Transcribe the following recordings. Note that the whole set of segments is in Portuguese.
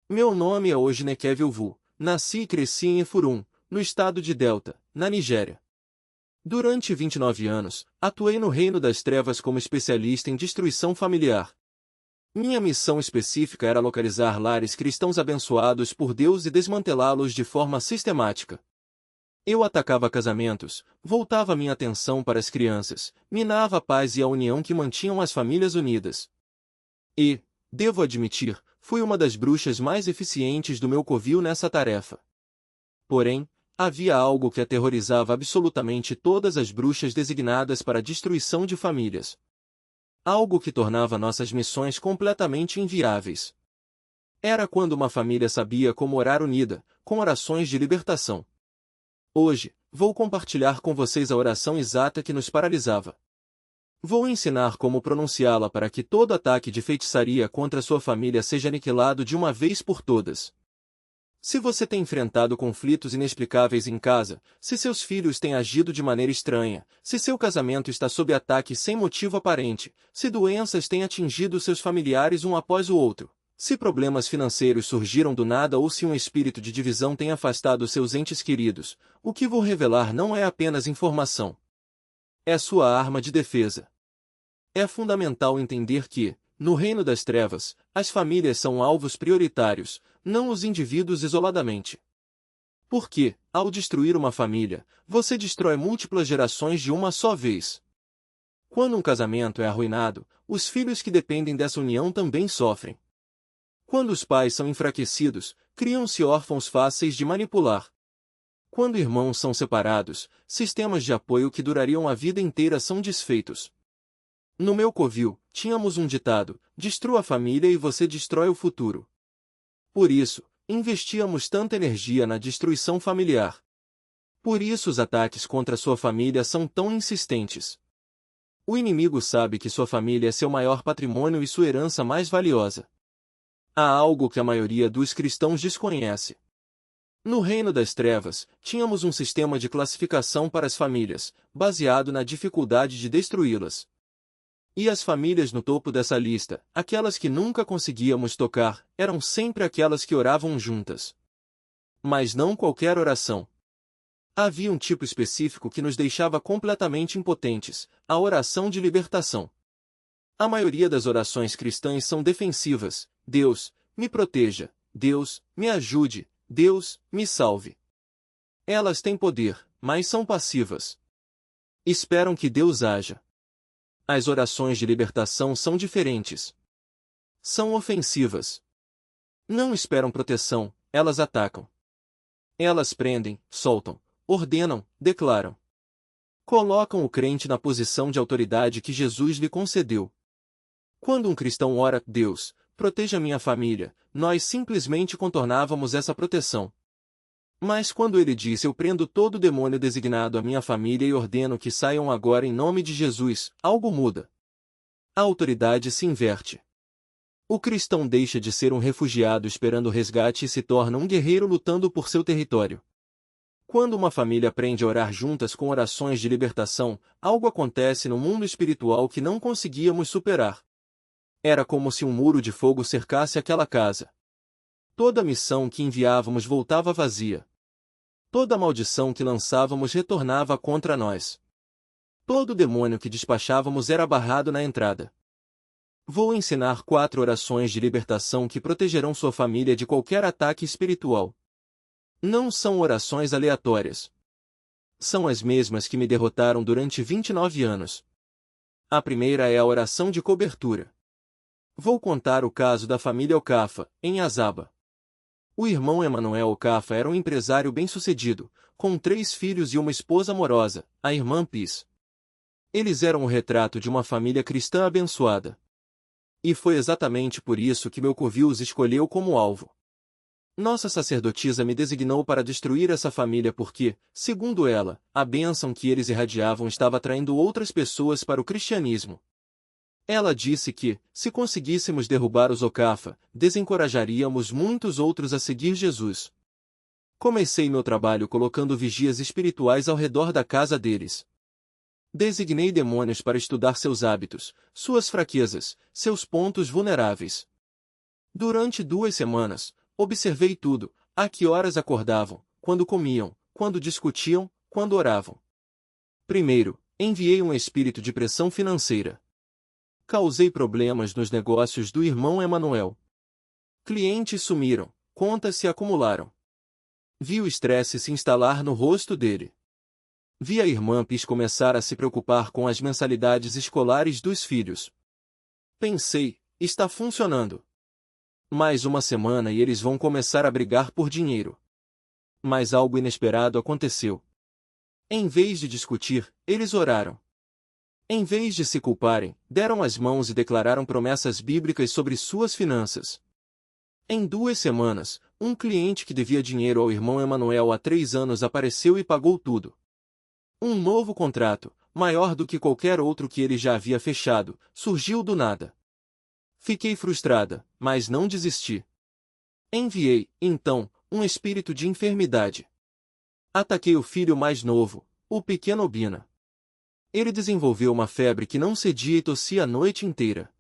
Meu nome é Ojnekev Vu. Nasci e cresci em Efurum, no estado de Delta, na Nigéria. Durante 29 anos, atuei no Reino das Trevas como especialista em destruição familiar. Minha missão específica era localizar lares cristãos abençoados por Deus e desmantelá-los de forma sistemática. Eu atacava casamentos, voltava minha atenção para as crianças, minava a paz e a união que mantinham as famílias unidas. E, devo admitir, fui uma das bruxas mais eficientes do meu covil nessa tarefa. Porém, havia algo que aterrorizava absolutamente todas as bruxas designadas para a destruição de famílias. Algo que tornava nossas missões completamente inviáveis. Era quando uma família sabia como orar unida, com orações de libertação. Hoje, vou compartilhar com vocês a oração exata que nos paralisava. Vou ensinar como pronunciá-la para que todo ataque de feitiçaria contra sua família seja aniquilado de uma vez por todas. Se você tem enfrentado conflitos inexplicáveis em casa, se seus filhos têm agido de maneira estranha, se seu casamento está sob ataque sem motivo aparente, se doenças têm atingido seus familiares um após o outro, se problemas financeiros surgiram do nada ou se um espírito de divisão tem afastado seus entes queridos, o que vou revelar não é apenas informação. É sua arma de defesa. É fundamental entender que, no reino das trevas, as famílias são alvos prioritários, não os indivíduos isoladamente. Porque, ao destruir uma família, você destrói múltiplas gerações de uma só vez. Quando um casamento é arruinado, os filhos que dependem dessa união também sofrem. Quando os pais são enfraquecidos, criam-se órfãos fáceis de manipular. Quando irmãos são separados, sistemas de apoio que durariam a vida inteira são desfeitos. No meu covil, tínhamos um ditado: destrua a família e você destrói o futuro. Por isso, investíamos tanta energia na destruição familiar. Por isso os ataques contra sua família são tão insistentes. O inimigo sabe que sua família é seu maior patrimônio e sua herança mais valiosa. Há algo que a maioria dos cristãos desconhece. No reino das trevas, tínhamos um sistema de classificação para as famílias, baseado na dificuldade de destruí-las. E as famílias no topo dessa lista, aquelas que nunca conseguíamos tocar, eram sempre aquelas que oravam juntas. Mas não qualquer oração. Havia um tipo específico que nos deixava completamente impotentes: a oração de libertação. A maioria das orações cristãs são defensivas: Deus, me proteja, Deus, me ajude, Deus, me salve. Elas têm poder, mas são passivas. Esperam que Deus haja. As orações de libertação são diferentes. São ofensivas. Não esperam proteção, elas atacam. Elas prendem, soltam, ordenam, declaram. Colocam o crente na posição de autoridade que Jesus lhe concedeu. Quando um cristão ora: Deus, proteja minha família, nós simplesmente contornávamos essa proteção. Mas quando ele diz: eu prendo todo demônio designado à minha família e ordeno que saiam agora em nome de Jesus, algo muda. A autoridade se inverte. O cristão deixa de ser um refugiado esperando resgate e se torna um guerreiro lutando por seu território. Quando uma família aprende a orar juntas com orações de libertação, algo acontece no mundo espiritual que não conseguíamos superar. Era como se um muro de fogo cercasse aquela casa. Toda a missão que enviávamos voltava vazia. Toda a maldição que lançávamos retornava contra nós. Todo demônio que despachávamos era barrado na entrada. Vou ensinar 4 orações de libertação que protegerão sua família de qualquer ataque espiritual. Não são orações aleatórias. São as mesmas que me derrotaram durante 29 anos. A primeira é a oração de cobertura. Vou contar o caso da família Okafa, em Azaba. O irmão Emanuel Okafa era um empresário bem-sucedido, com 3 filhos e uma esposa amorosa, a irmã Pis. Eles eram o retrato de uma família cristã abençoada. E foi exatamente por isso que meu covil os escolheu como alvo. Nossa sacerdotisa me designou para destruir essa família porque, segundo ela, a bênção que eles irradiavam estava atraindo outras pessoas para o cristianismo. Ela disse que, se conseguíssemos derrubar os Okafa, desencorajaríamos muitos outros a seguir Jesus. Comecei meu trabalho colocando vigias espirituais ao redor da casa deles. Designei demônios para estudar seus hábitos, suas fraquezas, seus pontos vulneráveis. Durante 2 semanas, observei tudo, a que horas acordavam, quando comiam, quando discutiam, quando oravam. Primeiro, enviei um espírito de pressão financeira. Causei problemas nos negócios do irmão Emanuel. Clientes sumiram, contas se acumularam. Vi o estresse se instalar no rosto dele. Vi a irmã Pis começar a se preocupar com as mensalidades escolares dos filhos. Pensei, está funcionando. Mais uma semana e eles vão começar a brigar por dinheiro. Mas algo inesperado aconteceu. Em vez de discutir, eles oraram. Em vez de se culparem, deram as mãos e declararam promessas bíblicas sobre suas finanças. Em 2 semanas, um cliente que devia dinheiro ao irmão Emanuel há 3 anos apareceu e pagou tudo. Um novo contrato, maior do que qualquer outro que ele já havia fechado, surgiu do nada. Fiquei frustrada, mas não desisti. Enviei, então, um espírito de enfermidade. Ataquei o filho mais novo, o pequeno Obina. Ele desenvolveu uma febre que não cedia e tossia a noite inteira.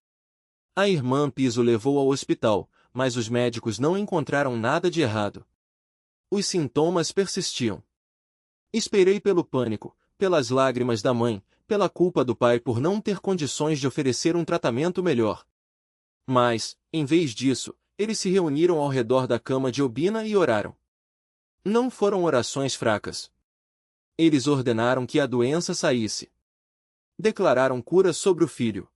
A irmã Pis o levou ao hospital, mas os médicos não encontraram nada de errado. Os sintomas persistiam. Esperei pelo pânico, pelas lágrimas da mãe, pela culpa do pai por não ter condições de oferecer um tratamento melhor. Mas, em vez disso, eles se reuniram ao redor da cama de Obina e oraram. Não foram orações fracas. Eles ordenaram que a doença saísse. Declararam cura sobre o filho.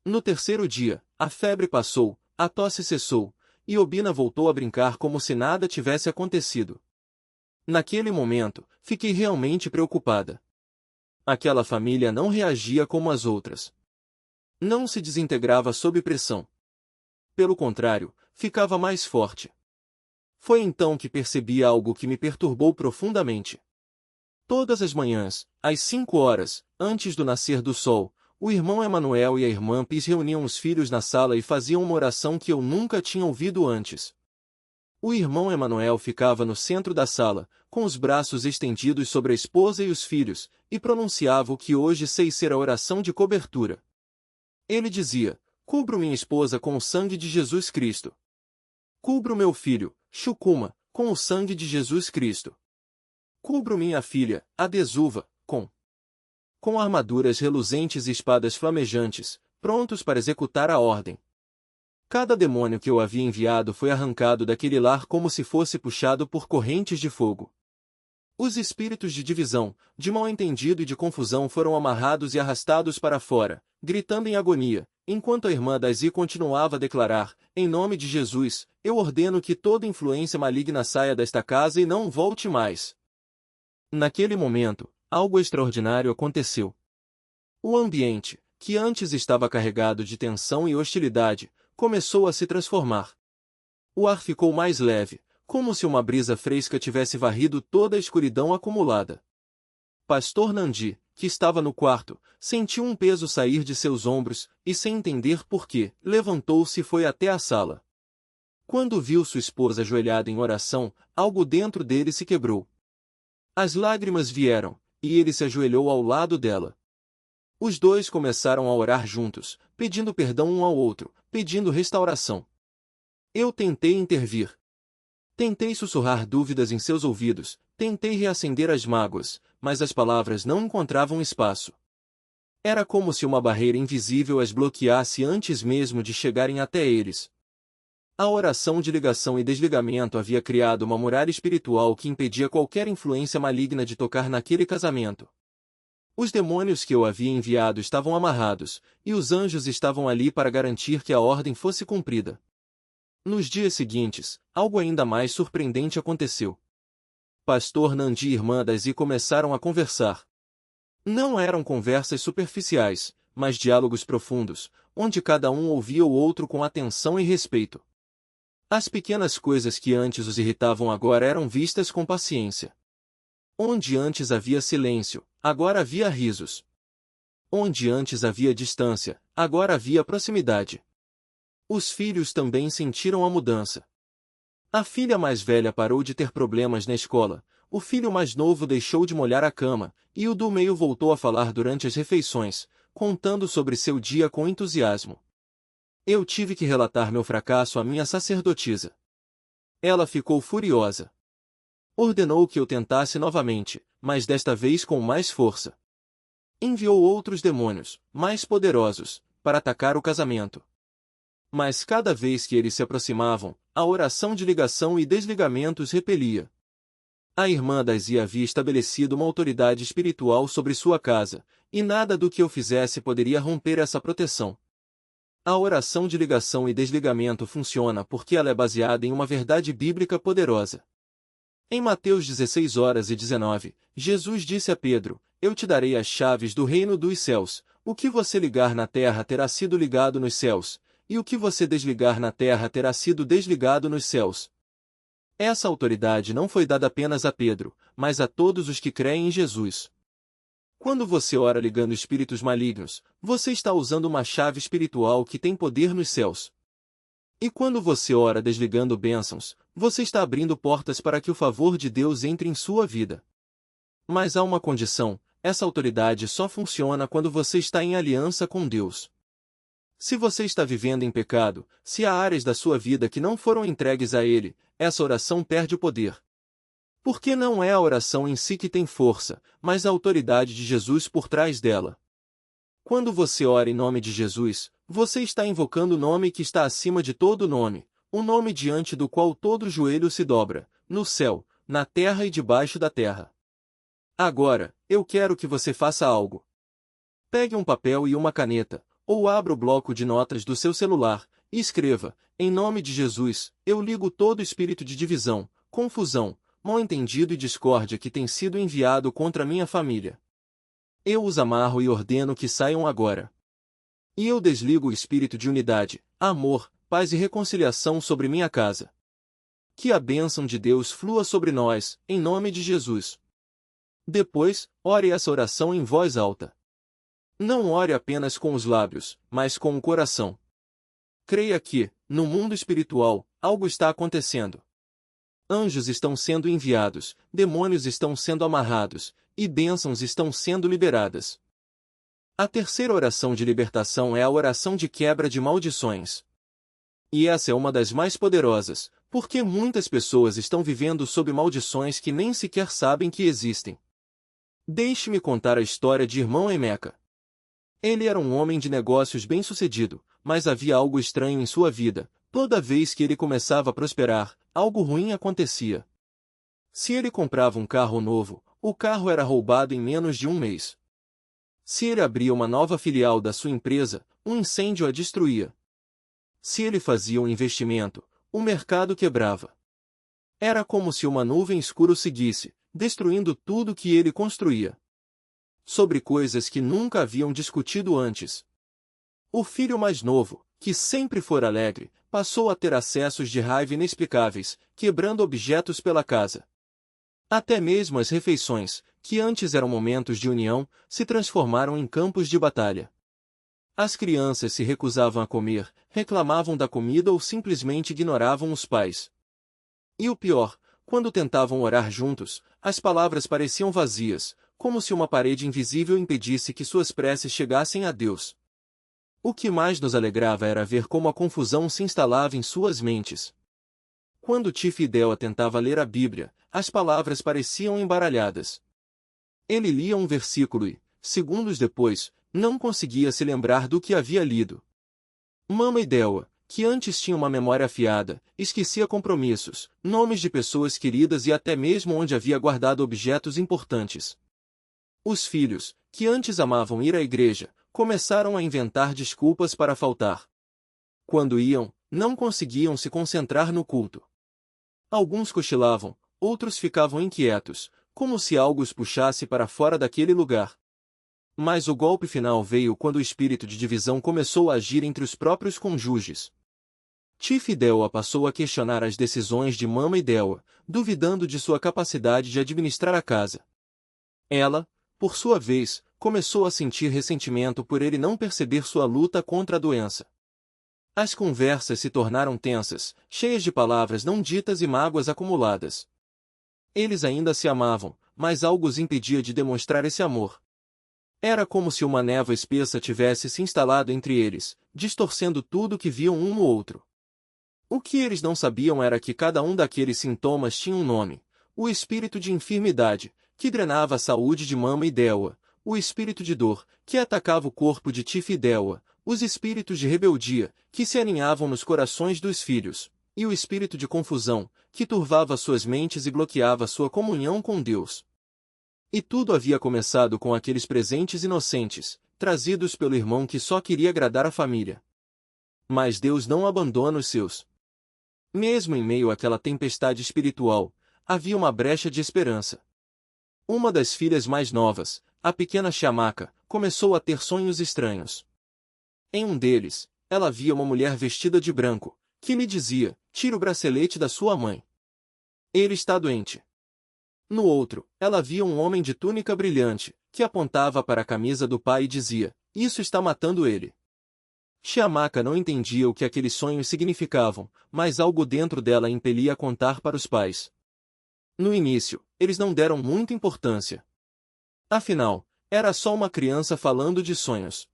No 3º dia, a febre passou, a tosse cessou, e Obina voltou a brincar como se nada tivesse acontecido. Naquele momento, fiquei realmente preocupada. Aquela família não reagia como as outras. Não se desintegrava sob pressão. Pelo contrário, ficava mais forte. Foi então que percebi algo que me perturbou profundamente. Todas as manhãs, às 5 horas, antes do nascer do sol, o irmão Emanuel e a irmã Pis reuniam os filhos na sala e faziam uma oração que eu nunca tinha ouvido antes. O irmão Emanuel ficava no centro da sala, com os braços estendidos sobre a esposa e os filhos, e pronunciava o que hoje sei ser a oração de cobertura. Ele dizia: cubro minha esposa com o sangue de Jesus Cristo. Cubro meu filho, Shukuma, com o sangue de Jesus Cristo. Cubro minha filha, Adesuva, com armaduras reluzentes e espadas flamejantes, prontos para executar a ordem. Cada demônio que eu havia enviado foi arrancado daquele lar como se fosse puxado por correntes de fogo. Os espíritos de divisão, de mal-entendido e de confusão foram amarrados e arrastados para fora, gritando em agonia, enquanto a irmã Daisy continuava a declarar: em nome de Jesus, eu ordeno que toda influência maligna saia desta casa e não volte mais. Naquele momento, algo extraordinário aconteceu. O ambiente, que antes estava carregado de tensão e hostilidade, começou a se transformar. O ar ficou mais leve, como se uma brisa fresca tivesse varrido toda a escuridão acumulada. Pastor Nandi, que estava no quarto, sentiu um peso sair de seus ombros, e sem entender por quê, levantou-se e foi até a sala. Quando viu sua esposa ajoelhada em oração, algo dentro dele se quebrou. As lágrimas vieram, e ele se ajoelhou ao lado dela. Os dois começaram a orar juntos, pedindo perdão um ao outro, pedindo restauração. Eu tentei intervir. Tentei sussurrar dúvidas em seus ouvidos, tentei reacender as mágoas, mas as palavras não encontravam espaço. Era como se uma barreira invisível as bloqueasse antes mesmo de chegarem até eles. A oração de ligação e desligamento havia criado uma muralha espiritual que impedia qualquer influência maligna de tocar naquele casamento. Os demônios que eu havia enviado estavam amarrados, e os anjos estavam ali para garantir que a ordem fosse cumprida. Nos dias seguintes, algo ainda mais surpreendente aconteceu. Pastor Nandi e irmã Daisy começaram a conversar. Não eram conversas superficiais, mas diálogos profundos, onde cada um ouvia o outro com atenção e respeito. As pequenas coisas que antes os irritavam agora eram vistas com paciência. Onde antes havia silêncio, agora havia risos. Onde antes havia distância, agora havia proximidade. Os filhos também sentiram a mudança. A filha mais velha parou de ter problemas na escola, o filho mais novo deixou de molhar a cama, e o do meio voltou a falar durante as refeições, contando sobre seu dia com entusiasmo. Eu tive que relatar meu fracasso à minha sacerdotisa. Ela ficou furiosa. Ordenou que eu tentasse novamente, mas desta vez com mais força. Enviou outros demônios, mais poderosos, para atacar o casamento. Mas cada vez que eles se aproximavam, a oração de ligação e desligamento os repelia. A irmã Daisy havia estabelecido uma autoridade espiritual sobre sua casa, e nada do que eu fizesse poderia romper essa proteção. A oração de ligação e desligamento funciona porque ela é baseada em uma verdade bíblica poderosa. Em Mateus 16:19, Jesus disse a Pedro: Eu te darei as chaves do reino dos céus. O que você ligar na terra terá sido ligado nos céus, e o que você desligar na terra terá sido desligado nos céus. Essa autoridade não foi dada apenas a Pedro, mas a todos os que creem em Jesus. Quando você ora ligando espíritos malignos, você está usando uma chave espiritual que tem poder nos céus. E quando você ora desligando bênçãos, você está abrindo portas para que o favor de Deus entre em sua vida. Mas há uma condição: essa autoridade só funciona quando você está em aliança com Deus. Se você está vivendo em pecado, se há áreas da sua vida que não foram entregues a Ele, essa oração perde o poder. Porque não é a oração em si que tem força, mas a autoridade de Jesus por trás dela. Quando você ora em nome de Jesus, você está invocando o nome que está acima de todo nome, o nome diante do qual todo joelho se dobra, no céu, na terra e debaixo da terra. Agora, eu quero que você faça algo. Pegue um papel e uma caneta, ou abra o bloco de notas do seu celular, e escreva: em nome de Jesus, eu ligo todo espírito de divisão, confusão, mal-entendido e discórdia que tem sido enviado contra minha família. Eu os amarro e ordeno que saiam agora. E eu desligo o espírito de unidade, amor, paz e reconciliação sobre minha casa. Que a bênção de Deus flua sobre nós, em nome de Jesus. Depois, ore essa oração em voz alta. Não ore apenas com os lábios, mas com o coração. Creia que, no mundo espiritual, algo está acontecendo. Anjos estão sendo enviados, demônios estão sendo amarrados, e bênçãos estão sendo liberadas. A terceira oração de libertação é a oração de quebra de maldições. E essa é uma das mais poderosas, porque muitas pessoas estão vivendo sob maldições que nem sequer sabem que existem. Deixe-me contar a história de irmão Emeca. Ele era um homem de negócios bem-sucedido, mas havia algo estranho em sua vida. Toda vez que ele começava a prosperar, algo ruim acontecia. Se ele comprava um carro novo, o carro era roubado em menos de um mês. Se ele abria uma nova filial da sua empresa, um incêndio a destruía. Se ele fazia um investimento, o mercado quebrava. Era como se uma nuvem escura o seguisse, destruindo tudo que ele construía. Sobre coisas que nunca haviam discutido antes. O filho mais novo, que sempre fora alegre, passou a ter acessos de raiva inexplicáveis, quebrando objetos pela casa. Até mesmo as refeições, que antes eram momentos de união, se transformaram em campos de batalha. As crianças se recusavam a comer, reclamavam da comida ou simplesmente ignoravam os pais. E o pior, quando tentavam orar juntos, as palavras pareciam vazias, como se uma parede invisível impedisse que suas preces chegassem a Deus. O que mais nos alegrava era ver como a confusão se instalava em suas mentes. Quando Tiff e Della tentava ler a Bíblia, as palavras pareciam embaralhadas. Ele lia um versículo e, segundos depois, não conseguia se lembrar do que havia lido. Mama e Della, que antes tinha uma memória afiada, esquecia compromissos, nomes de pessoas queridas e até mesmo onde havia guardado objetos importantes. Os filhos, que antes amavam ir à igreja, começaram a inventar desculpas para faltar. Quando iam, não conseguiam se concentrar no culto. Alguns cochilavam, outros ficavam inquietos, como se algo os puxasse para fora daquele lugar. Mas o golpe final veio quando o espírito de divisão começou a agir entre os próprios cônjuges. Tiff e Della passou a questionar as decisões de Mama e Della, duvidando de sua capacidade de administrar a casa. Ela, por sua vez, começou a sentir ressentimento por ele não perceber sua luta contra a doença. As conversas se tornaram tensas, cheias de palavras não ditas e mágoas acumuladas. Eles ainda se amavam, mas algo os impedia de demonstrar esse amor. Era como se uma névoa espessa tivesse se instalado entre eles, distorcendo tudo que viam um no outro. O que eles não sabiam era que cada um daqueles sintomas tinha um nome: o espírito de enfermidade, que drenava a saúde de Mama e Delwa; o espírito de dor, que atacava o corpo de Tifa e Delwa; os espíritos de rebeldia, que se aninhavam nos corações dos filhos; e o espírito de confusão, que turvava suas mentes e bloqueava sua comunhão com Deus. E tudo havia começado com aqueles presentes inocentes, trazidos pelo irmão que só queria agradar a família. Mas Deus não abandona os seus. Mesmo em meio àquela tempestade espiritual, havia uma brecha de esperança. Uma das filhas mais novas, a pequena Shamaka, começou a ter sonhos estranhos. Em um deles, ela via uma mulher vestida de branco, que lhe dizia: "Tire o bracelete da sua mãe. Ele está doente." No outro, ela via um homem de túnica brilhante, que apontava para a camisa do pai e dizia: "Isso está matando ele." Shamaka não entendia o que aqueles sonhos significavam, mas algo dentro dela a impelia a contar para os pais. No início, eles não deram muita importância. Afinal, era só uma criança falando de sonhos.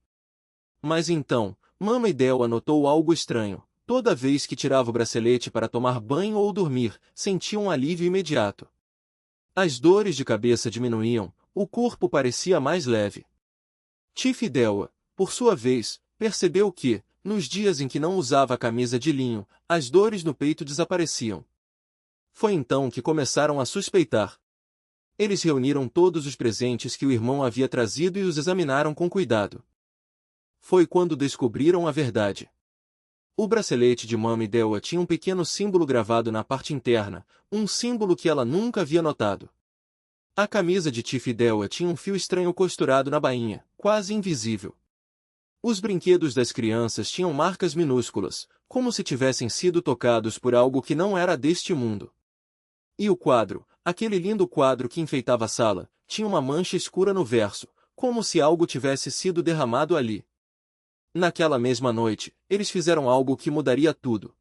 Mas então, Mama e Delwa notou algo estranho. Toda vez que tirava o bracelete para tomar banho ou dormir, sentia um alívio imediato. As dores de cabeça diminuíam, o corpo parecia mais leve. Tifa e Delwa, por sua vez, percebeu que, nos dias em que não usava a camisa de linho, as dores no peito desapareciam. Foi então que começaram a suspeitar. Eles reuniram todos os presentes que o irmão havia trazido e os examinaram com cuidado. Foi quando descobriram a verdade. O bracelete de Mama e Delwa tinha um pequeno símbolo gravado na parte interna, um símbolo que ela nunca havia notado. A camisa de Tifa e Delwa tinha um fio estranho costurado na bainha, quase invisível. Os brinquedos das crianças tinham marcas minúsculas, como se tivessem sido tocados por algo que não era deste mundo. E o quadro, aquele lindo quadro que enfeitava a sala, tinha uma mancha escura no verso, como se algo tivesse sido derramado ali. Naquela mesma noite, eles fizeram algo que mudaria tudo.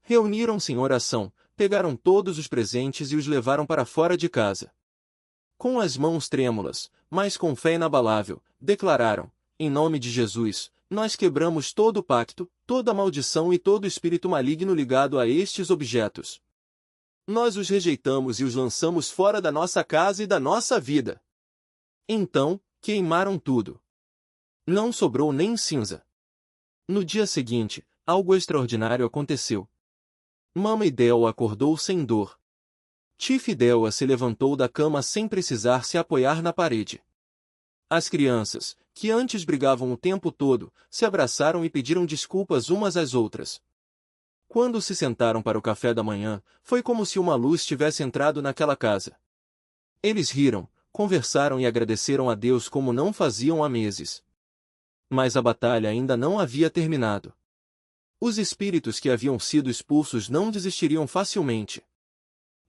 Reuniram-se em oração, pegaram todos os presentes e os levaram para fora de casa. Com as mãos trêmulas, mas com fé inabalável, declararam: "Em nome de Jesus, nós quebramos todo o pacto, toda maldição e todo espírito maligno ligado a estes objetos. Nós os rejeitamos e os lançamos fora da nossa casa e da nossa vida." Então, queimaram tudo. Não sobrou nem cinza. No dia seguinte, algo extraordinário aconteceu. Mama e Delwa acordou sem dor. Tifa e Delwa se levantou da cama sem precisar se apoiar na parede. As crianças, que antes brigavam o tempo todo, se abraçaram e pediram desculpas umas às outras. Quando se sentaram para o café da manhã, foi como se uma luz tivesse entrado naquela casa. Eles riram, conversaram e agradeceram a Deus como não faziam há meses. Mas a batalha ainda não havia terminado. Os espíritos que haviam sido expulsos não desistiriam facilmente.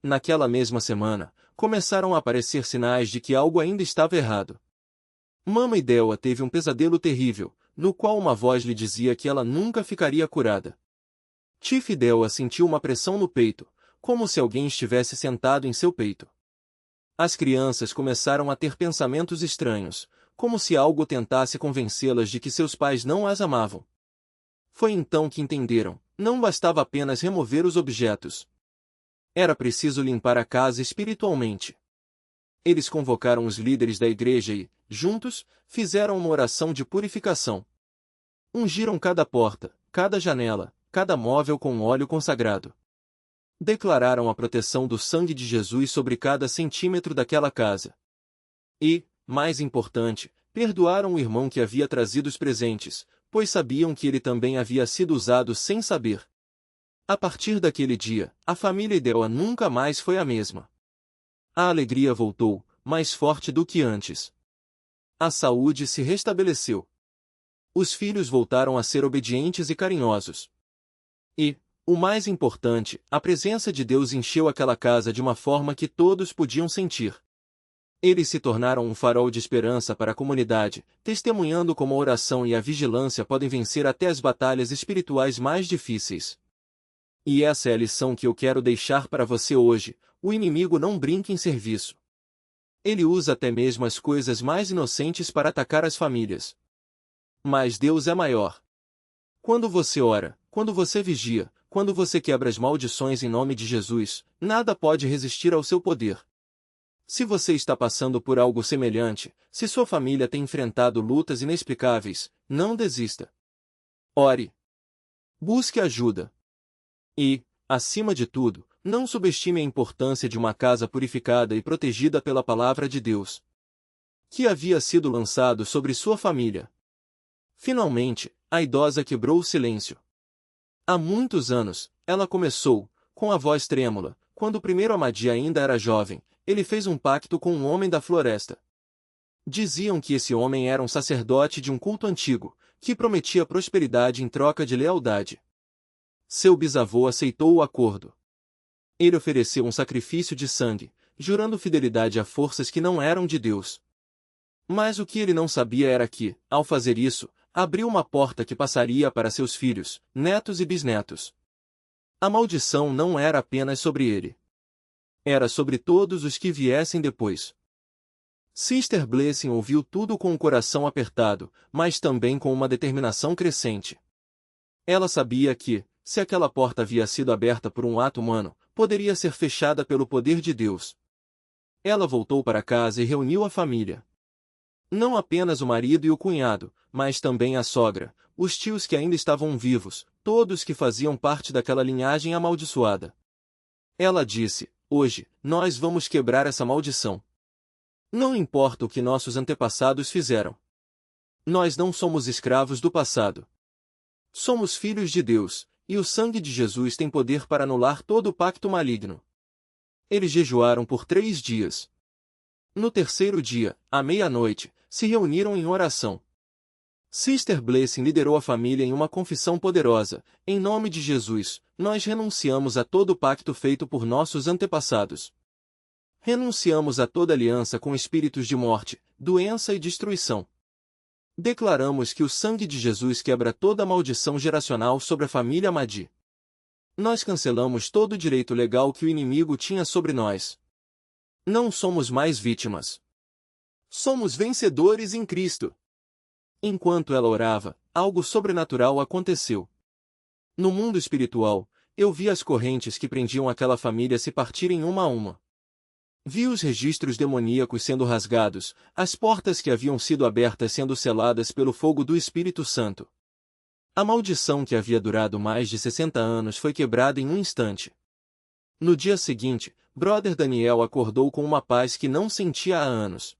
Naquela mesma semana, começaram a aparecer sinais de que algo ainda estava errado. Mama e Delwa teve um pesadelo terrível, no qual uma voz lhe dizia que ela nunca ficaria curada. Tifa e Delwa sentiu uma pressão no peito, como se alguém estivesse sentado em seu peito. As crianças começaram a ter pensamentos estranhos, como se algo tentasse convencê-las de que seus pais não as amavam. Foi então que entenderam: não bastava apenas remover os objetos. Era preciso limpar a casa espiritualmente. Eles convocaram os líderes da igreja e, juntos, fizeram uma oração de purificação. Ungiram cada porta, cada janela, cada móvel com óleo consagrado. Declararam a proteção do sangue de Jesus sobre cada centímetro daquela casa. E, mais importante, perdoaram o irmão que havia trazido os presentes, pois sabiam que ele também havia sido usado sem saber. A partir daquele dia, a família Delwa nunca mais foi a mesma. A alegria voltou, mais forte do que antes. A saúde se restabeleceu. Os filhos voltaram a ser obedientes e carinhosos. E, o mais importante, a presença de Deus encheu aquela casa de uma forma que todos podiam sentir. Eles se tornaram um farol de esperança para a comunidade, testemunhando como a oração e a vigilância podem vencer até as batalhas espirituais mais difíceis. E essa é a lição que eu quero deixar para você hoje: o inimigo não brinca em serviço. Ele usa até mesmo as coisas mais inocentes para atacar as famílias. Mas Deus é maior. Quando você ora, quando você vigia, quando você quebra as maldições em nome de Jesus, nada pode resistir ao seu poder. Se você está passando por algo semelhante, se sua família tem enfrentado lutas inexplicáveis, não desista. Ore. Busque ajuda. E, acima de tudo, não subestime a importância de uma casa purificada e protegida pela palavra de Deus, que havia sido lançado sobre sua família. Finalmente, a idosa quebrou o silêncio. Há muitos anos, ela começou, com a voz trêmula, quando o primeiro Ahmadi ainda era jovem, ele fez um pacto com um homem da floresta. Diziam que esse homem era um sacerdote de um culto antigo, que prometia prosperidade em troca de lealdade. Seu bisavô aceitou o acordo. Ele ofereceu um sacrifício de sangue, jurando fidelidade a forças que não eram de Deus. Mas o que ele não sabia era que, ao fazer isso, abriu uma porta que passaria para seus filhos, netos e bisnetos. A maldição não era apenas sobre ele. Era sobre todos os que viessem depois. Sister Blessing ouviu tudo com o coração apertado, mas também com uma determinação crescente. Ela sabia que, se aquela porta havia sido aberta por um ato humano, poderia ser fechada pelo poder de Deus. Ela voltou para casa e reuniu a família. Não apenas o marido e o cunhado, mas também a sogra, os tios que ainda estavam vivos, todos que faziam parte daquela linhagem amaldiçoada. Ela disse: hoje, nós vamos quebrar essa maldição. Não importa o que nossos antepassados fizeram. Nós não somos escravos do passado. Somos filhos de Deus, e o sangue de Jesus tem poder para anular todo o pacto maligno. Eles jejuaram por 3 dias. No terceiro dia, à meia-noite, se reuniram em oração. Sister Blessing liderou a família em uma confissão poderosa: em nome de Jesus, nós renunciamos a todo o pacto feito por nossos antepassados. Renunciamos a toda aliança com espíritos de morte, doença e destruição. Declaramos que o sangue de Jesus quebra toda a maldição geracional sobre a família Ahmadi. Nós cancelamos todo o direito legal que o inimigo tinha sobre nós. Não somos mais vítimas. Somos vencedores em Cristo. Enquanto ela orava, algo sobrenatural aconteceu. No mundo espiritual, eu vi as correntes que prendiam aquela família se partirem uma a uma. Vi os registros demoníacos sendo rasgados, as portas que haviam sido abertas sendo seladas pelo fogo do Espírito Santo. A maldição que havia durado mais de 60 anos foi quebrada em um instante. No dia seguinte, Brother Daniel acordou com uma paz que não sentia há anos.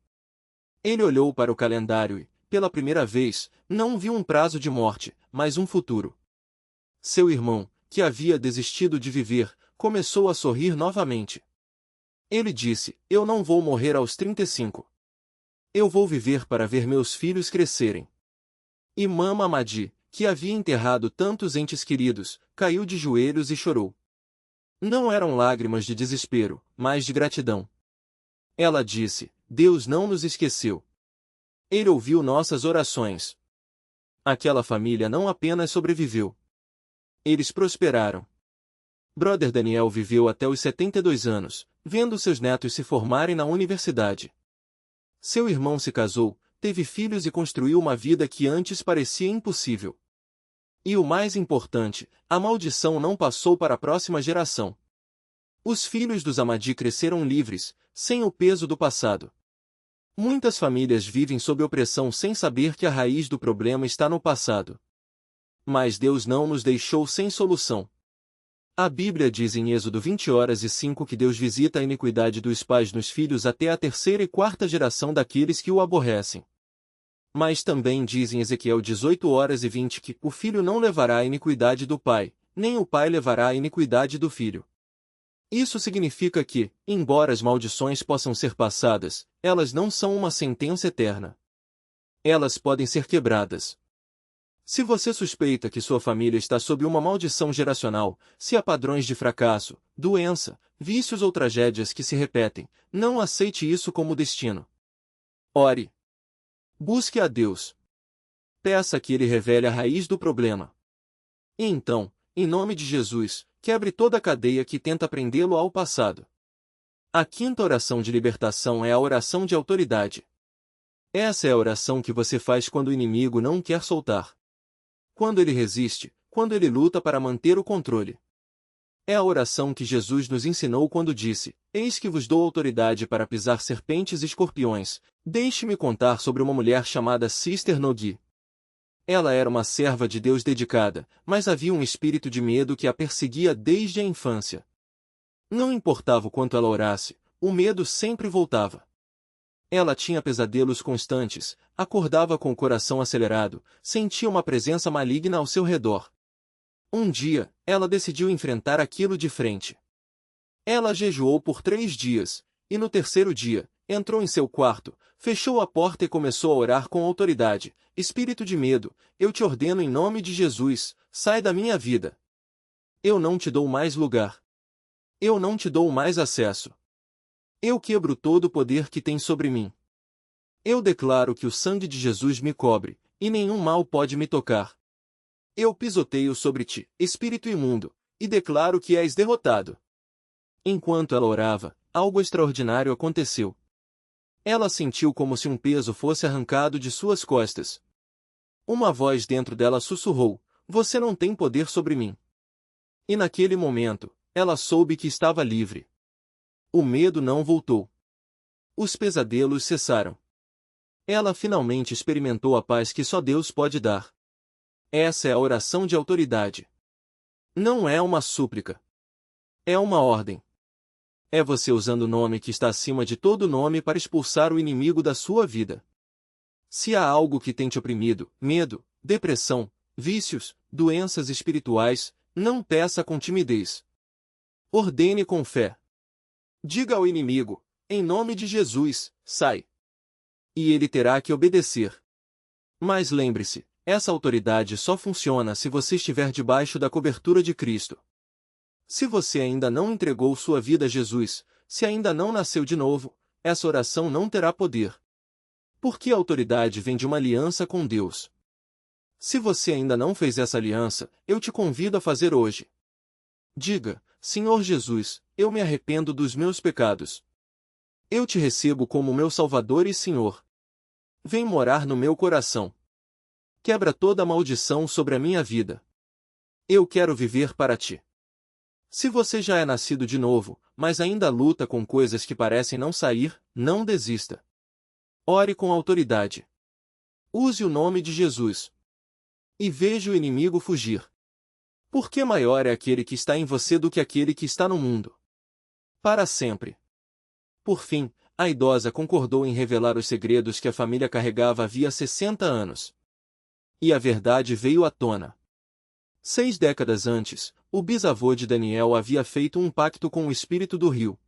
Ele olhou para o calendário e, pela primeira vez, não viu um prazo de morte, mas um futuro. Seu irmão, que havia desistido de viver, começou a sorrir novamente. Ele disse: eu não vou morrer aos 35. Eu vou viver para ver meus filhos crescerem. Imam Ahmadi, que havia enterrado tantos entes queridos, caiu de joelhos e chorou. Não eram lágrimas de desespero, mas de gratidão. Ela disse: Deus não nos esqueceu. Ele ouviu nossas orações. Aquela família não apenas sobreviveu. Eles prosperaram. Brother Daniel viveu até os 72 anos, vendo seus netos se formarem na universidade. Seu irmão se casou, teve filhos e construiu uma vida que antes parecia impossível. E o mais importante, a maldição não passou para a próxima geração. Os filhos dos Ahmadi cresceram livres, sem o peso do passado. Muitas famílias vivem sob opressão sem saber que a raiz do problema está no passado. Mas Deus não nos deixou sem solução. A Bíblia diz em Êxodo 20:5 que Deus visita a iniquidade dos pais nos filhos até a 3ª e 4ª geração daqueles que o aborrecem. Mas também diz em Ezequiel 18:20 que o filho não levará a iniquidade do pai, nem o pai levará a iniquidade do filho. Isso significa que, embora as maldições possam ser passadas, elas não são uma sentença eterna. Elas podem ser quebradas. Se você suspeita que sua família está sob uma maldição geracional, se há padrões de fracasso, doença, vícios ou tragédias que se repetem, não aceite isso como destino. Ore. Busque a Deus. Peça que Ele revele a raiz do problema. E então, em nome de Jesus, quebre toda a cadeia que tenta prendê-lo ao passado. A 5ª oração de libertação é a oração de autoridade. Essa é a oração que você faz quando o inimigo não quer soltar. Quando ele resiste, quando ele luta para manter o controle. É a oração que Jesus nos ensinou quando disse: Eis que vos dou autoridade para pisar serpentes e escorpiões. Deixe-me contar sobre uma mulher chamada Sister Nogi. Ela era uma serva de Deus dedicada, mas havia um espírito de medo que a perseguia desde a infância. Não importava o quanto ela orasse, o medo sempre voltava. Ela tinha pesadelos constantes, acordava com o coração acelerado, sentia uma presença maligna ao seu redor. Um dia, ela decidiu enfrentar aquilo de frente. Ela jejuou por 3 dias, e no terceiro dia, entrou em seu quarto, fechou a porta e começou a orar com autoridade. Espírito de medo, eu te ordeno em nome de Jesus, sai da minha vida. Eu não te dou mais lugar. Eu não te dou mais acesso. Eu quebro todo o poder que tem sobre mim. Eu declaro que o sangue de Jesus me cobre, e nenhum mal pode me tocar. Eu pisoteio sobre ti, espírito imundo, e declaro que és derrotado. Enquanto ela orava, algo extraordinário aconteceu. Ela sentiu como se um peso fosse arrancado de suas costas. Uma voz dentro dela sussurrou: Você não tem poder sobre mim. E naquele momento, ela soube que estava livre. O medo não voltou. Os pesadelos cessaram. Ela finalmente experimentou a paz que só Deus pode dar. Essa é a oração de autoridade. Não é uma súplica. É uma ordem. É você usando o nome que está acima de todo nome para expulsar o inimigo da sua vida. Se há algo que tem te oprimido, medo, depressão, vícios, doenças espirituais, não peça com timidez. Ordene com fé. Diga ao inimigo, em nome de Jesus, sai. E ele terá que obedecer. Mas lembre-se, essa autoridade só funciona se você estiver debaixo da cobertura de Cristo. Se você ainda não entregou sua vida a Jesus, se ainda não nasceu de novo, essa oração não terá poder. Porque a autoridade vem de uma aliança com Deus. Se você ainda não fez essa aliança, eu te convido a fazer hoje. Diga: Senhor Jesus, eu me arrependo dos meus pecados. Eu te recebo como meu Salvador e Senhor. Vem morar no meu coração. Quebra toda a maldição sobre a minha vida. Eu quero viver para ti. Se você já é nascido de novo, mas ainda luta com coisas que parecem não sair, não desista. Ore com autoridade. Use o nome de Jesus. E veja o inimigo fugir. Porque maior é aquele que está em você do que aquele que está no mundo. Para sempre. Por fim, a idosa concordou em revelar os segredos que a família carregava havia 60 anos. E a verdade veio à tona. 6 décadas antes, o bisavô de Daniel havia feito um pacto com o espírito do rio.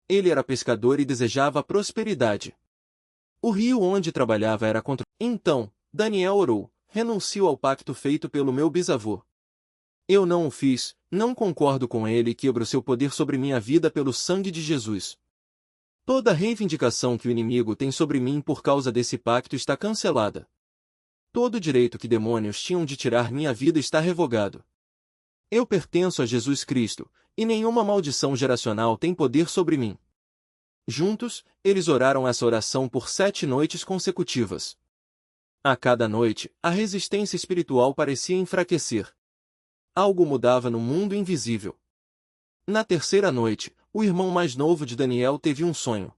Ele era pescador e desejava prosperidade. O rio onde trabalhava era contra... Então, Daniel orou: renuncio ao pacto feito pelo meu bisavô. Eu não o fiz, não concordo com ele e quebro seu poder sobre minha vida pelo sangue de Jesus. Toda reivindicação que o inimigo tem sobre mim por causa desse pacto está cancelada. Todo direito que demônios tinham de tirar minha vida está revogado. Eu pertenço a Jesus Cristo, e nenhuma maldição geracional tem poder sobre mim. Juntos, eles oraram essa oração por 7 noites consecutivas. A cada noite, a resistência espiritual parecia enfraquecer. Algo mudava no mundo invisível. Na terceira noite, o irmão mais novo de Daniel teve um sonho.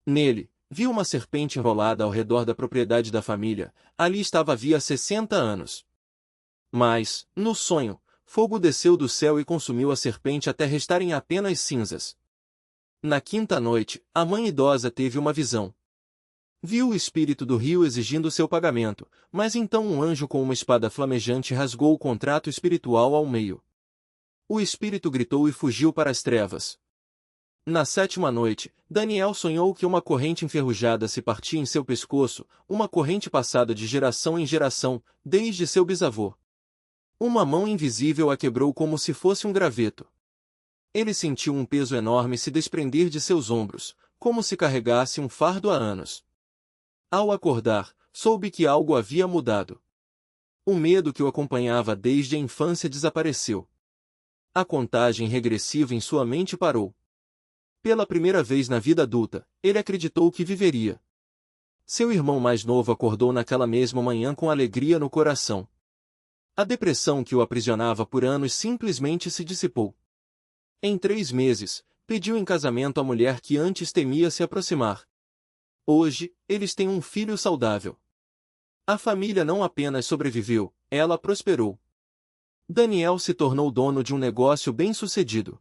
Nele, viu uma serpente enrolada ao redor da propriedade da família. Ali estava havia 60 anos. Mas, no sonho, fogo desceu do céu e consumiu a serpente até restarem apenas cinzas. Na quinta noite, a mãe idosa teve uma visão. Viu o espírito do rio exigindo seu pagamento, mas então um anjo com uma espada flamejante rasgou o contrato espiritual ao meio. O espírito gritou e fugiu para as trevas. Na sétima noite, Daniel sonhou que uma corrente enferrujada se partia em seu pescoço, uma corrente passada de geração em geração, desde seu bisavô. Uma mão invisível a quebrou como se fosse um graveto. Ele sentiu um peso enorme se desprender de seus ombros, como se carregasse um fardo há anos. Ao acordar, soube que algo havia mudado. O medo que o acompanhava desde a infância desapareceu. A contagem regressiva em sua mente parou. Pela primeira vez na vida adulta, ele acreditou que viveria. Seu irmão mais novo acordou naquela mesma manhã com alegria no coração. A depressão que o aprisionava por anos simplesmente se dissipou. Em 3 meses, pediu em casamento a mulher que antes temia se aproximar. Hoje, eles têm um filho saudável. A família não apenas sobreviveu, ela prosperou. Daniel se tornou dono de um negócio bem-sucedido.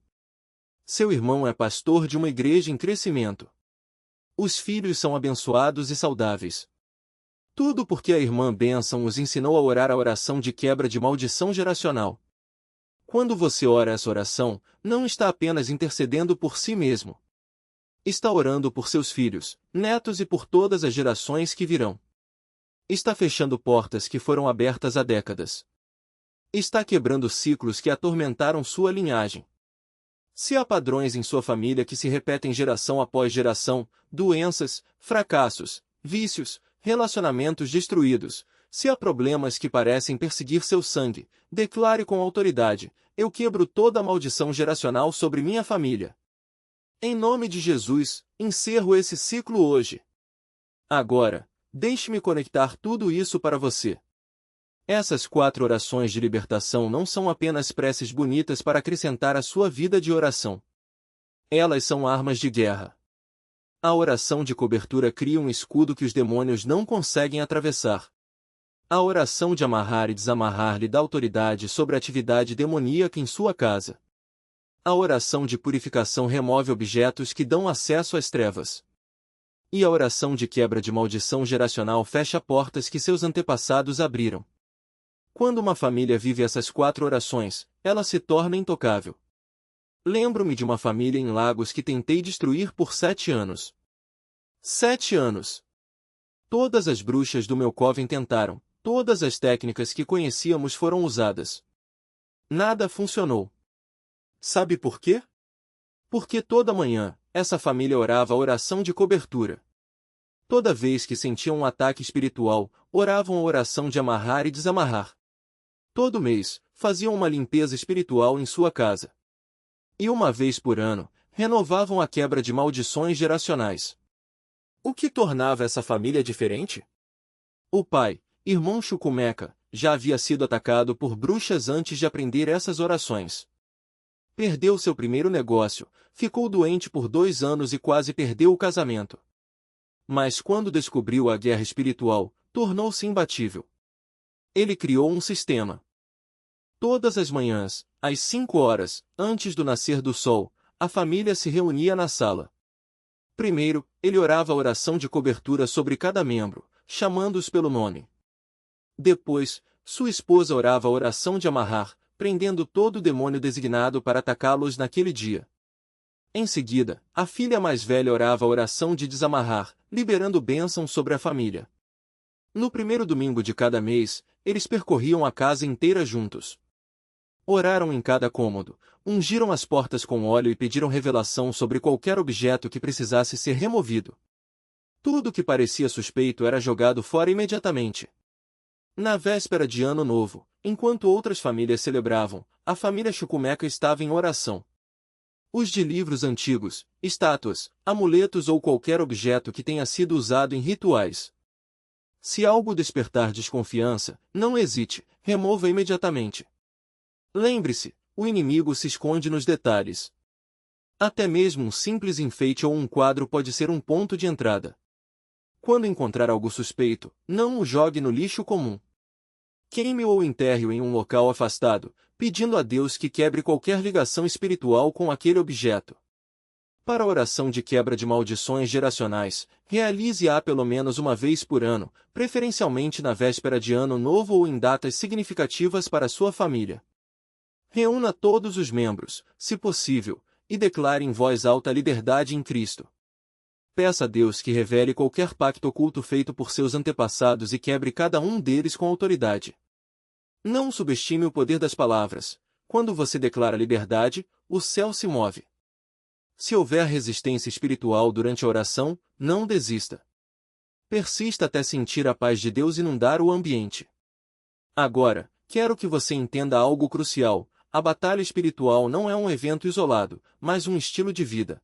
Seu irmão é pastor de uma igreja em crescimento. Os filhos são abençoados e saudáveis. Tudo porque a irmã Bênção os ensinou a orar a oração de quebra de maldição geracional. Quando você ora essa oração, não está apenas intercedendo por si mesmo. Está orando por seus filhos, netos e por todas as gerações que virão. Está fechando portas que foram abertas há décadas. Está quebrando ciclos que atormentaram sua linhagem. Se há padrões em sua família que se repetem geração após geração, doenças, fracassos, vícios, relacionamentos destruídos, se há problemas que parecem perseguir seu sangue, declare com autoridade: eu quebro toda a maldição geracional sobre minha família. Em nome de Jesus, encerro esse ciclo hoje. Agora, deixe-me conectar tudo isso para você. Essas 4 orações de libertação não são apenas preces bonitas para acrescentar à sua vida de oração. Elas são armas de guerra. A oração de cobertura cria um escudo que os demônios não conseguem atravessar. A oração de amarrar e desamarrar lhe dá autoridade sobre a atividade demoníaca em sua casa. A oração de purificação remove objetos que dão acesso às trevas. E a oração de quebra de maldição geracional fecha portas que seus antepassados abriram. Quando uma família vive essas 4 orações, ela se torna intocável. Lembro-me de uma família em Lagos que tentei destruir por 7 anos. 7 anos. Todas as bruxas do meu coven tentaram, todas as técnicas que conhecíamos foram usadas. Nada funcionou. Sabe por quê? Porque toda manhã, essa família orava a oração de cobertura. Toda vez que sentiam um ataque espiritual, oravam a oração de amarrar e desamarrar. Todo mês, faziam uma limpeza espiritual em sua casa. E uma vez por ano, renovavam a quebra de maldições geracionais. O que tornava essa família diferente? O pai, irmão Chucumeca, já havia sido atacado por bruxas antes de aprender essas orações. Perdeu seu primeiro negócio, ficou doente por 2 anos e quase perdeu o casamento. Mas quando descobriu a guerra espiritual, tornou-se imbatível. Ele criou um sistema. Todas as manhãs, às 5 horas, antes do nascer do sol, a família se reunia na sala. Primeiro, ele orava a oração de cobertura sobre cada membro, chamando-os pelo nome. Depois, sua esposa orava a oração de amarrar, prendendo todo o demônio designado para atacá-los naquele dia. Em seguida, a filha mais velha orava a oração de desamarrar, liberando bênção sobre a família. No primeiro domingo de cada mês, eles percorriam a casa inteira juntos. Oraram em cada cômodo, ungiram as portas com óleo e pediram revelação sobre qualquer objeto que precisasse ser removido. Tudo que parecia suspeito era jogado fora imediatamente. Na véspera de Ano Novo, enquanto outras famílias celebravam, a família Chucumeca estava em oração. Os de livros antigos, estátuas, amuletos ou qualquer objeto que tenha sido usado em rituais. Se algo despertar desconfiança, não hesite, remova imediatamente. Lembre-se, o inimigo se esconde nos detalhes. Até mesmo um simples enfeite ou um quadro pode ser um ponto de entrada. Quando encontrar algo suspeito, não o jogue no lixo comum. Queime-o ou enterre-o em um local afastado, pedindo a Deus que quebre qualquer ligação espiritual com aquele objeto. Para a oração de quebra de maldições geracionais, realize-a pelo menos uma vez por ano, preferencialmente na véspera de Ano Novo ou em datas significativas para sua família. Reúna todos os membros, se possível, e declare em voz alta a liberdade em Cristo. Peça a Deus que revele qualquer pacto oculto feito por seus antepassados e quebre cada um deles com autoridade. Não subestime o poder das palavras. Quando você declara liberdade, o céu se move. Se houver resistência espiritual durante a oração, não desista. Persista até sentir a paz de Deus inundar o ambiente. Agora, quero que você entenda algo crucial. A batalha espiritual não é um evento isolado, mas um estilo de vida.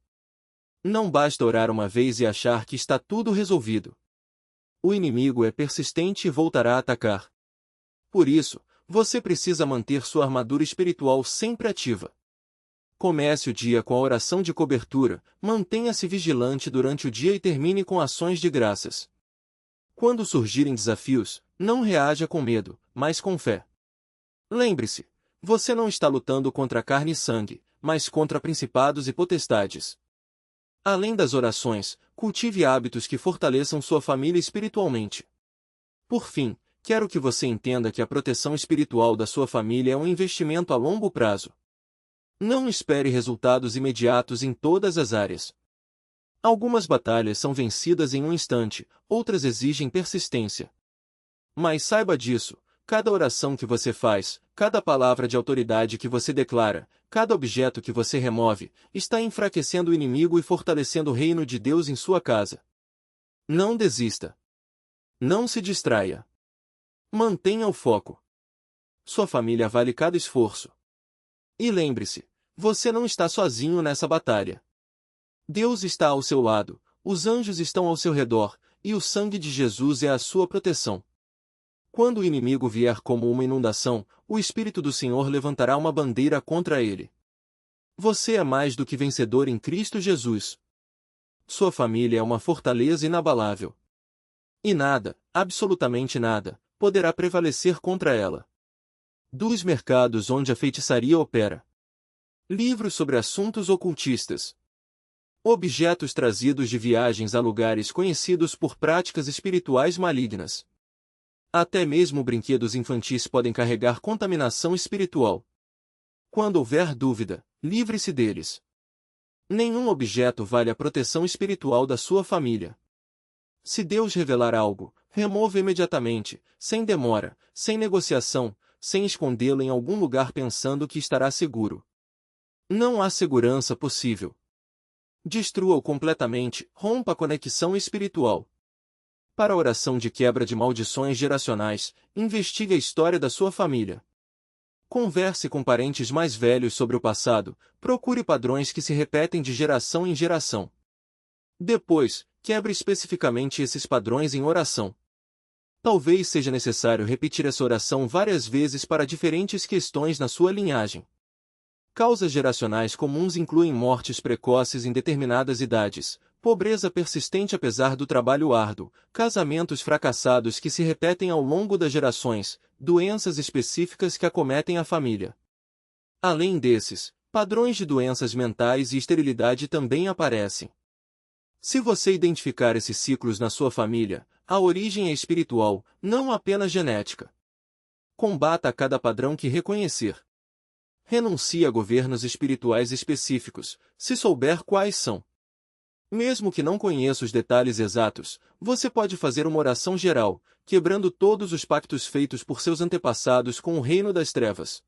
Não basta orar uma vez e achar que está tudo resolvido. O inimigo é persistente e voltará a atacar. Por isso, você precisa manter sua armadura espiritual sempre ativa. Comece o dia com a oração de cobertura, mantenha-se vigilante durante o dia e termine com ações de graças. Quando surgirem desafios, não reaja com medo, mas com fé. Lembre-se, você não está lutando contra carne e sangue, mas contra principados e potestades. Além das orações, cultive hábitos que fortaleçam sua família espiritualmente. Por fim, quero que você entenda que a proteção espiritual da sua família é um investimento a longo prazo. Não espere resultados imediatos em todas as áreas. Algumas batalhas são vencidas em um instante, outras exigem persistência. Mas saiba disso, cada oração que você faz, cada palavra de autoridade que você declara, cada objeto que você remove, está enfraquecendo o inimigo e fortalecendo o reino de Deus em sua casa. Não desista. Não se distraia. Mantenha o foco. Sua família vale cada esforço. E lembre-se, você não está sozinho nessa batalha. Deus está ao seu lado, os anjos estão ao seu redor, e o sangue de Jesus é a sua proteção. Quando o inimigo vier como uma inundação, o Espírito do Senhor levantará uma bandeira contra ele. Você é mais do que vencedor em Cristo Jesus. Sua família é uma fortaleza inabalável. E nada, absolutamente nada, poderá prevalecer contra ela. Dos mercados onde a feitiçaria opera. Livros sobre assuntos ocultistas. Objetos trazidos de viagens a lugares conhecidos por práticas espirituais malignas. Até mesmo brinquedos infantis podem carregar contaminação espiritual. Quando houver dúvida, livre-se deles. Nenhum objeto vale a proteção espiritual da sua família. Se Deus revelar algo, remova imediatamente, sem demora, sem negociação, sem escondê-lo em algum lugar pensando que estará seguro. Não há segurança possível. Destrua-o completamente, rompa a conexão espiritual. Para a oração de quebra de maldições geracionais, investigue a história da sua família. Converse com parentes mais velhos sobre o passado, procure padrões que se repetem de geração em geração. Depois, quebre especificamente esses padrões em oração. Talvez seja necessário repetir essa oração várias vezes para diferentes questões na sua linhagem. Causas geracionais comuns incluem mortes precoces em determinadas idades, pobreza persistente apesar do trabalho árduo, casamentos fracassados que se repetem ao longo das gerações, doenças específicas que acometem a família. Além desses, padrões de doenças mentais e esterilidade também aparecem. Se você identificar esses ciclos na sua família, a origem é espiritual, não apenas genética. Combata cada padrão que reconhecer. Renuncie a governos espirituais específicos, se souber quais são. Mesmo que não conheça os detalhes exatos, você pode fazer uma oração geral, quebrando todos os pactos feitos por seus antepassados com o reino das trevas.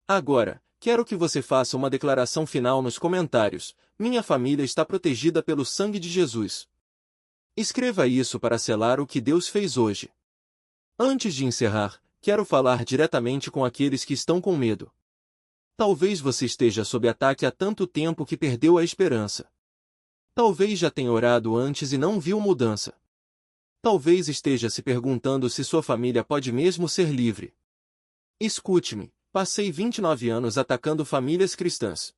Agora, quero que você faça uma declaração final nos comentários. Minha família está protegida pelo sangue de Jesus. Escreva isso para selar o que Deus fez hoje. Antes de encerrar, quero falar diretamente com aqueles que estão com medo. Talvez você esteja sob ataque há tanto tempo que perdeu a esperança. Talvez já tenha orado antes e não viu mudança. Talvez esteja se perguntando se sua família pode mesmo ser livre. Escute-me, passei 29 anos atacando famílias cristãs.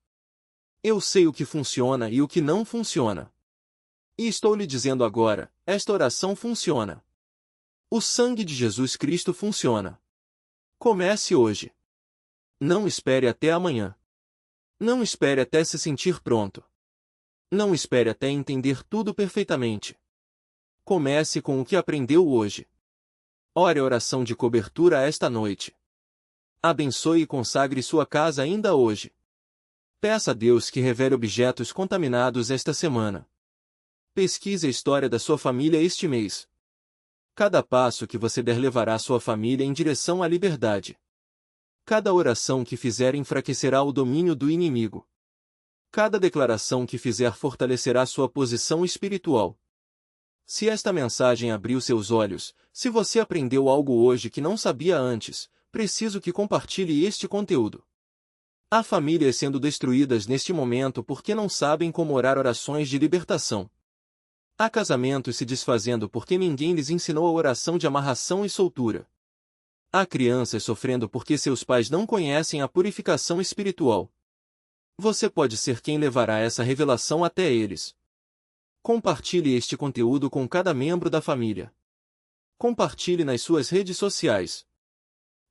Eu sei o que funciona e o que não funciona. E estou lhe dizendo agora, esta oração funciona. O sangue de Jesus Cristo funciona. Comece hoje. Não espere até amanhã. Não espere até se sentir pronto. Não espere até entender tudo perfeitamente. Comece com o que aprendeu hoje. Ore a oração de cobertura esta noite. Abençoe e consagre sua casa ainda hoje. Peça a Deus que revele objetos contaminados esta semana. Pesquise a história da sua família este mês. Cada passo que você der levará sua família em direção à liberdade. Cada oração que fizer enfraquecerá o domínio do inimigo. Cada declaração que fizer fortalecerá sua posição espiritual. Se esta mensagem abriu seus olhos, se você aprendeu algo hoje que não sabia antes, preciso que compartilhe este conteúdo. Há famílias sendo destruídas neste momento porque não sabem como orar orações de libertação. Há casamentos se desfazendo porque ninguém lhes ensinou a oração de amarração e soltura. Há crianças sofrendo porque seus pais não conhecem a purificação espiritual. Você pode ser quem levará essa revelação até eles. Compartilhe este conteúdo com cada membro da família. Compartilhe nas suas redes sociais.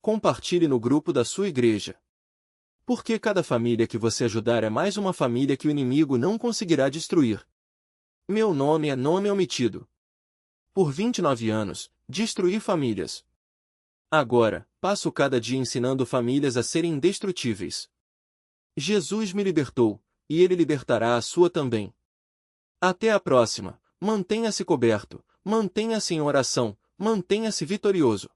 Compartilhe no grupo da sua igreja. Porque cada família que você ajudar é mais uma família que o inimigo não conseguirá destruir. Meu nome é Nome Omitido. Por 29 anos, destruí famílias. Agora, passo cada dia ensinando famílias a serem indestrutíveis. Jesus me libertou, e Ele libertará a sua também. Até a próxima. Mantenha-se coberto, mantenha-se em oração, mantenha-se vitorioso.